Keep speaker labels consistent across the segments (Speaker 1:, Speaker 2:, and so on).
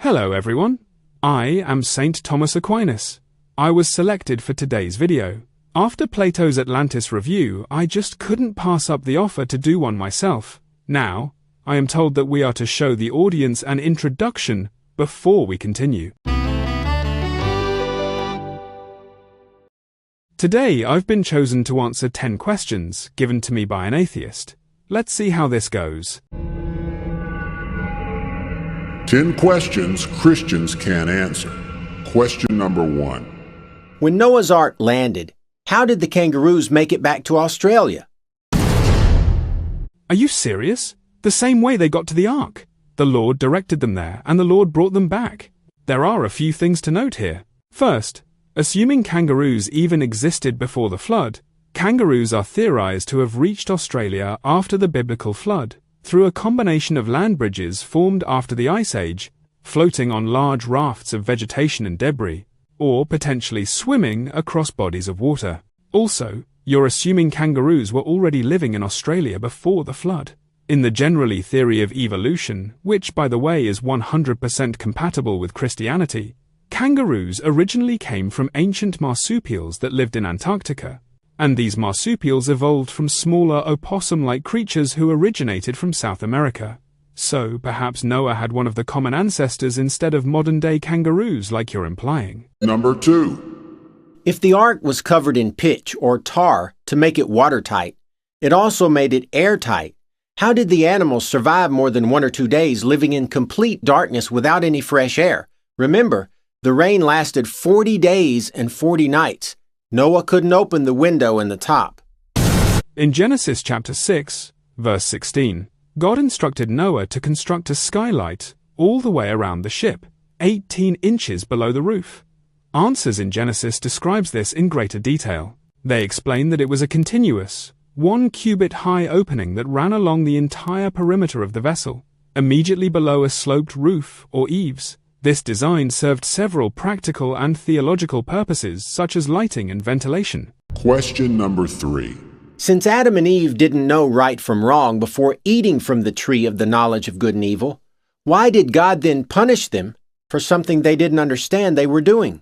Speaker 1: Hello everyone, I am Saint Thomas Aquinas. I was selected for today's video. After Plato's Atlantis review, I just couldn't pass up the offer to do one myself. Now, I am told that we are to show the audience an introduction before we continue. Today I've been chosen to answer 10 questions given to me by an atheist. Let's see how this goes.
Speaker 2: 10 questions Christians can't answer. Question number 1.
Speaker 3: When Noah's Ark landed, how did the kangaroos make it back to Australia?
Speaker 1: Are you serious? The same way they got to the Ark. The Lord directed them there, and the Lord brought them back. There are a few things to note here. First, assuming kangaroos even existed before the flood, kangaroos are theorized to have reached Australia after the biblical flood, through a combination of land bridges formed after the Ice Age, floating on large rafts of vegetation and debris, or potentially swimming across bodies of water. Also, you're assuming kangaroos were already living in Australia before the flood. In the generally theory of evolution, which by the way is 100% compatible with Christianity, kangaroos originally came from ancient marsupials that lived in Antarctica, and these marsupials evolved from smaller opossum-like creatures who originated from South America. So, perhaps Noah had one of the common ancestors instead of modern-day kangaroos like you're implying.
Speaker 2: Number 2.
Speaker 3: If the ark was covered in pitch or tar to make it watertight, it also made it airtight. How did the animals survive more than 1 or 2 days living in complete darkness without any fresh air? Remember, the rain lasted 40 days and 40 nights. Noah couldn't open the window in the top.
Speaker 1: In Genesis chapter 6, verse 16, God instructed Noah to construct a skylight all the way around the ship, 18 inches below the roof. Answers in Genesis describes this in greater detail. They explain that it was a continuous, 1 cubit high opening that ran along the entire perimeter of the vessel, immediately below a sloped roof or eaves. This design served several practical and theological purposes, such as lighting and ventilation.
Speaker 2: Question number 3.
Speaker 3: Since Adam and Eve didn't know right from wrong before eating from the tree of the knowledge of good and evil, why did God then punish them for something they didn't understand they were doing?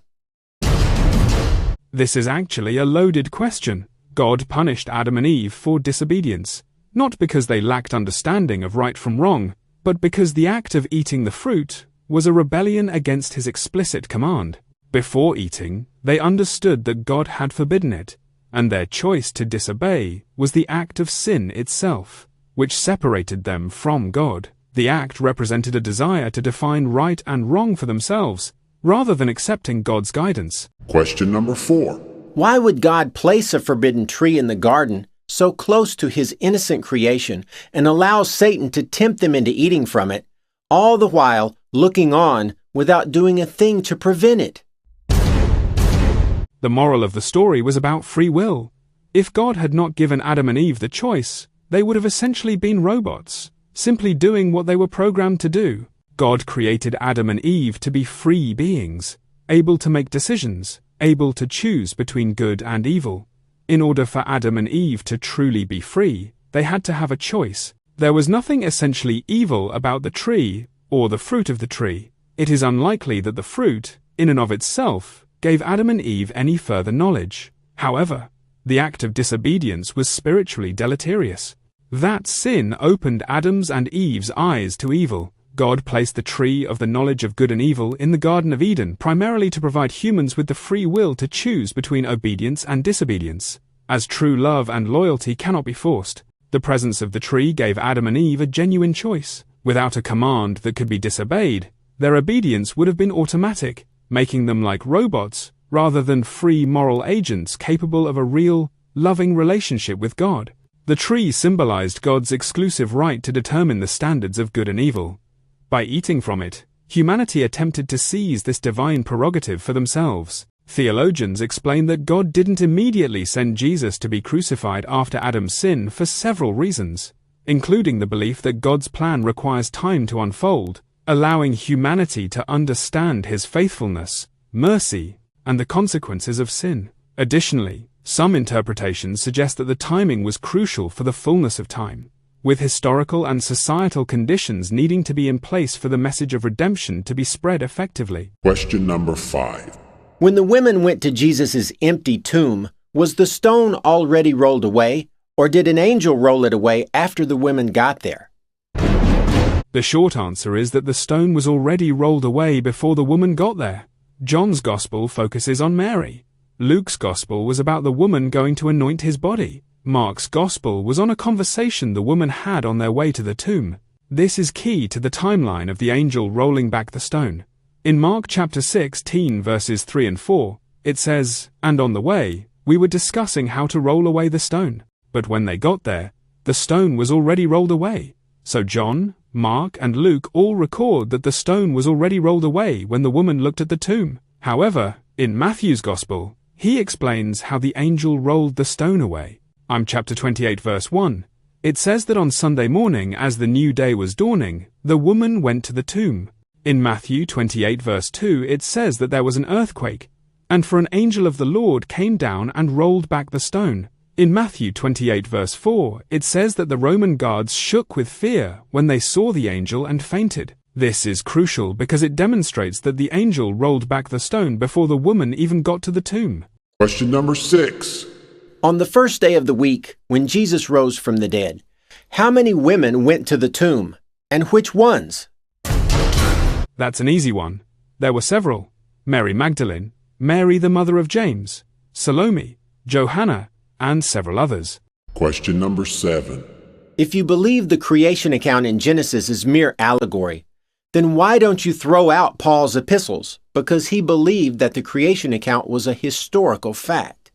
Speaker 1: This is actually a loaded question. God punished Adam and Eve for disobedience, not because they lacked understanding of right from wrong, but because the act of eating the fruit was a rebellion against his explicit command. Before eating, they understood that God had forbidden it, and their choice to disobey was the act of sin itself, which separated them from God. The act represented a desire to define right and wrong for themselves, rather than accepting God's guidance.
Speaker 2: Question number 4.
Speaker 3: Why would God place a forbidden tree in the garden so close to his innocent creation and allow Satan to tempt them into eating from it, all the while looking on without doing a thing to prevent it?
Speaker 1: The moral of the story was about free will. If God had not given Adam and Eve the choice, they would have essentially been robots, simply doing what they were programmed to do. God created Adam and Eve to be free beings, able to make decisions, able to choose between good and evil. In order for Adam and Eve to truly be free, they had to have a choice. There was nothing essentially evil about the tree or the fruit of the tree. It is unlikely that the fruit, in and of itself, gave Adam and Eve any further knowledge. However, the act of disobedience was spiritually deleterious. That sin opened Adam's and Eve's eyes to evil. God placed the tree of the knowledge of good and evil in the Garden of Eden primarily to provide humans with the free will to choose between obedience and disobedience. As true love and loyalty cannot be forced, the presence of the tree gave Adam and Eve a genuine choice. Without a command that could be disobeyed, their obedience would have been automatic, making them like robots rather than free moral agents capable of a real, loving relationship with God. The tree symbolized God's exclusive right to determine the standards of good and evil. By eating from it, humanity attempted to seize this divine prerogative for themselves. Theologians explain that God didn't immediately send Jesus to be crucified after Adam's sin for several reasons, including the belief that God's plan requires time to unfold, allowing humanity to understand his faithfulness, mercy, and the consequences of sin. Additionally, some interpretations suggest that the timing was crucial for the fullness of time. with historical and societal conditions needing to be in place for the message of redemption to be spread effectively.
Speaker 2: Question number 5.
Speaker 3: When the women went to Jesus' empty tomb, was the stone already rolled away, or did an angel roll it away after the women got there?
Speaker 1: The short answer is that the stone was already rolled away before the woman got there. John's Gospel focuses on Mary. Luke's Gospel was about the woman going to anoint his body. Mark's Gospel was on a conversation the woman had on their way to the tomb. This is key to the timeline of the angel rolling back the stone. In Mark chapter 16 verses 3 and 4, it says, "And on the way, we were discussing how to roll away the stone. But when they got there, the stone was already rolled away." So John, Mark, and Luke all record that the stone was already rolled away when the woman looked at the tomb. However, in Matthew's Gospel, he explains how the angel rolled the stone away. I'm chapter 28 verse 1. It says that on Sunday morning, as the new day was dawning, the woman went to the tomb. In Matthew 28 verse 2, it says that there was an earthquake, and for an angel of the Lord came down and rolled back the stone. In Matthew 28 verse 4, it says that the Roman guards shook with fear when they saw the angel and fainted. This is crucial because it demonstrates that the angel rolled back the stone before the woman even got to the tomb.
Speaker 2: Question number 6.
Speaker 3: On the first day of the week, when Jesus rose from the dead, how many women went to the tomb, and which ones?
Speaker 1: That's an easy one. There were several. Mary Magdalene, Mary the mother of James, Salome, Johanna, and several others.
Speaker 2: Question number 7.
Speaker 3: If you believe the creation account in Genesis is mere allegory, then why don't you throw out Paul's epistles? Because he believed that the creation account was a historical fact.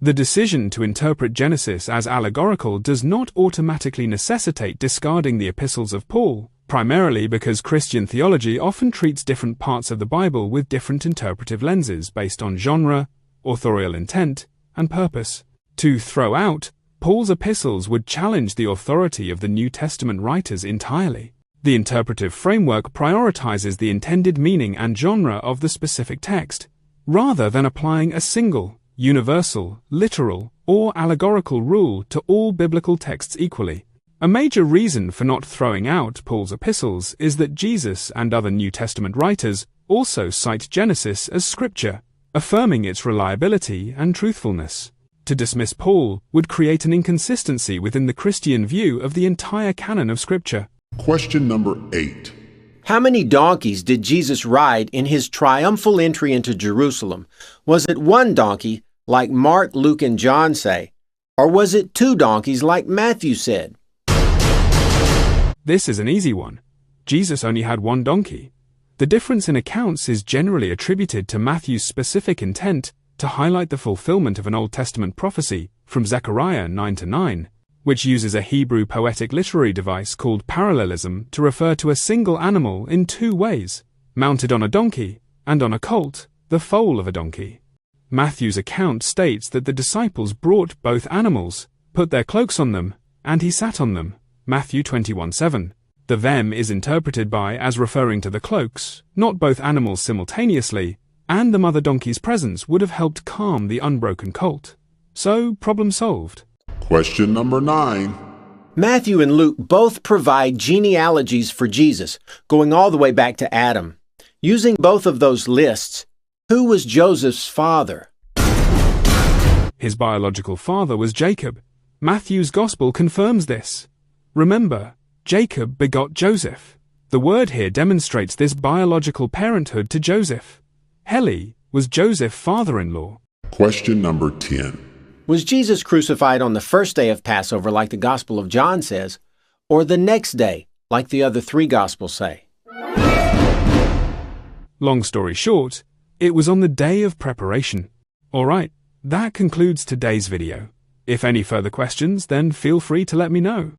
Speaker 1: The decision to interpret Genesis as allegorical does not automatically necessitate discarding the epistles of Paul, primarily because Christian theology often treats different parts of the Bible with different interpretive lenses based on genre, authorial intent, and purpose. To throw out Paul's epistles would challenge the authority of the New Testament writers entirely. The interpretive framework prioritizes the intended meaning and genre of the specific text, rather than applying a single, universal, literal, or allegorical rule to all biblical texts equally. A major reason for not throwing out Paul's epistles is that Jesus and other New Testament writers also cite Genesis as scripture, affirming its reliability and truthfulness. To dismiss Paul would create an inconsistency within the Christian view of the entire canon of Scripture.
Speaker 2: Question number 8.
Speaker 3: How many donkeys did Jesus ride in his triumphal entry into Jerusalem? Was it one donkey, like Mark, Luke, and John say, or was it 2 donkeys like Matthew said?
Speaker 1: This is an easy one. Jesus only had 1 donkey. The difference in accounts is generally attributed to Matthew's specific intent to highlight the fulfillment of an Old Testament prophecy from Zechariah 9-9, which uses a Hebrew poetic literary device called parallelism to refer to a single animal in 2 ways, mounted on a donkey and on a colt, the foal of a donkey. Matthew's account states that the disciples brought both animals, put their cloaks on them, and he sat on them, Matthew 21:7. The them is interpreted by as referring to the cloaks, not both animals simultaneously, and the mother donkey's presence would have helped calm the unbroken colt. So, problem solved.
Speaker 2: Question number 9.
Speaker 3: Matthew and Luke both provide genealogies for Jesus, going all the way back to Adam. Using both of those lists, who was Joseph's father?
Speaker 1: His biological father was Jacob. Matthew's Gospel confirms this. Remember, Jacob begot Joseph. The word here demonstrates this biological parenthood to Joseph. Heli was Joseph's father-in-law.
Speaker 2: Question number 10.
Speaker 3: Was Jesus crucified on the first day of Passover like the Gospel of John says, or the next day like the other 3 Gospels say?
Speaker 1: Long story short, it was on the day of preparation. Alright, that concludes today's video. If any further questions, then feel free to let me know.